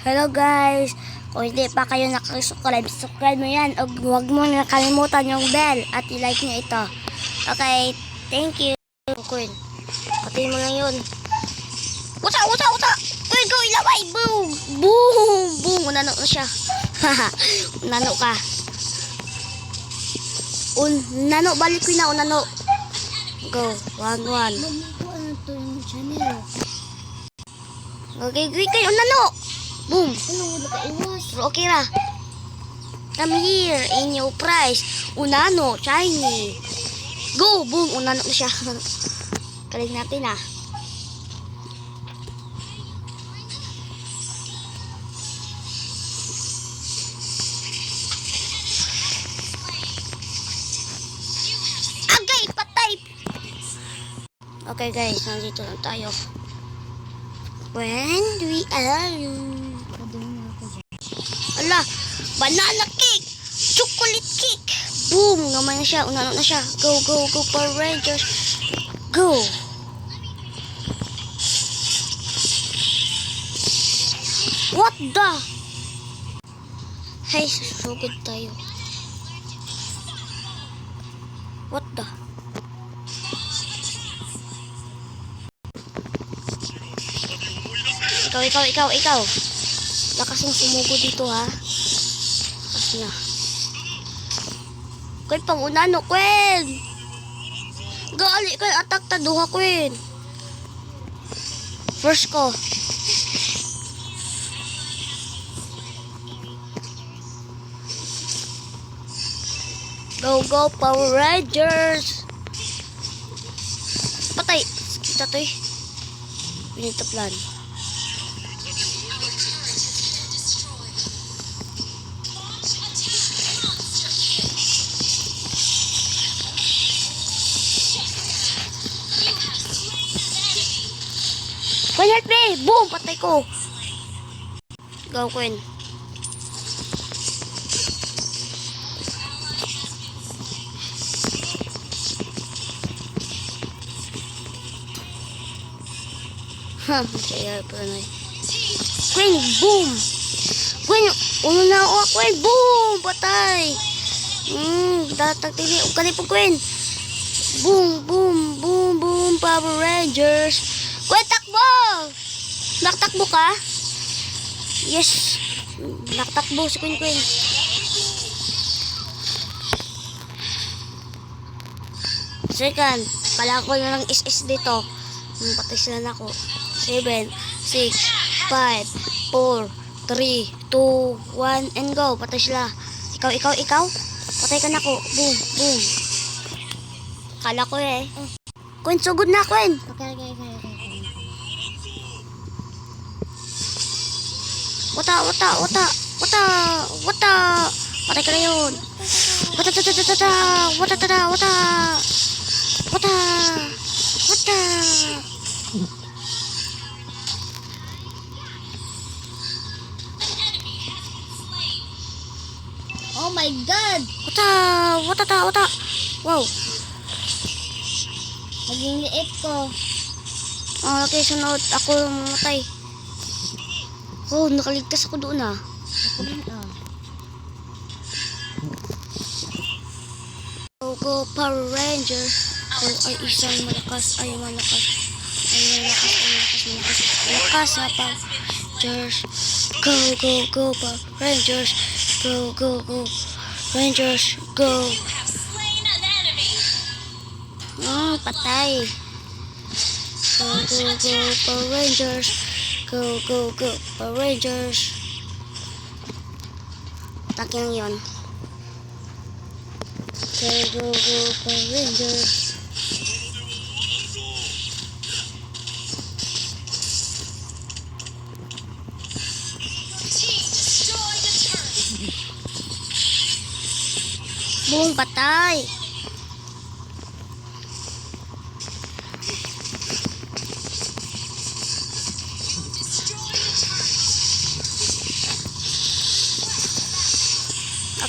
Hello guys! Kung hindi pa kayo nakasubscribe, subscribe mo yan. O huwag mo nakalimutan yung bell at i-like nyo ito. Okay, thank you. Queen, patayin mo na yun. Uta! Queen, go! Ilaway! Boom! Boom! Boom! Unano na siya. Haha, unano ka. Unano, balik Queen na, unano. Go, 1-1. Ano to yung channel? Okay, kayo, unano. Boom! Ano mo nakaiwas? Pero okay ra. Come here in your prize. Unano, shiny. Go! Boom! Unano na siya. Kaling natin ah. Agay! Patay! Okay guys, nandito na tayo. When we are you? Padung ako dyan. Ala, banana cake, chocolate cake. Boom, naman na siya, unano na siya. Go, Power Rangers. Go. What the? Hey, susugod tayo. What the? Ikaw. Lakas ng sumugo dito ha. Lakas na. Queen, pangunano, Queen. Gali, Queen. Attack ta, duha, Queen. First ko. Go, Power Rangers. Patay. Kita to eh. Pinita plan. Queen, help me! Boom! Patay ko! Go, Queen. Ha! Masaya pa na eh. Queen! Boom! Queen! Uno na ako, Queen! Boom! Patay! Tatagtili. Ukali po, Queen! Boom! Power Rangers! Queen, takbo! Naktakbo ka? Yes. Naktakbo si Queen. Second. Kala ko na lang is dito. Patay sila na ako. 7, 6, 5, 4, 3, 2, 1, and go. Patay sila. Ikaw. Patay ka na ako. Boom. Kala ko eh. Queen, sugod na, Queen. Okay. Wata. Patay ka na yun. Wata. Oh my God! Wata. Wow. Maging liit ko. Okay, sunod. Ako mamatay. Oh, nakaligtas ako doon ah. Ako rin Go, Power Ranger. Ay isang malakas. Malakas na Power Rangers. Go, Power Rangers. Go. Rangers, go. Patay. Go, Power Rangers. Go, Power Rangers. Attack yun. Go, Power Rangers. Boom, patay.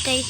Okay.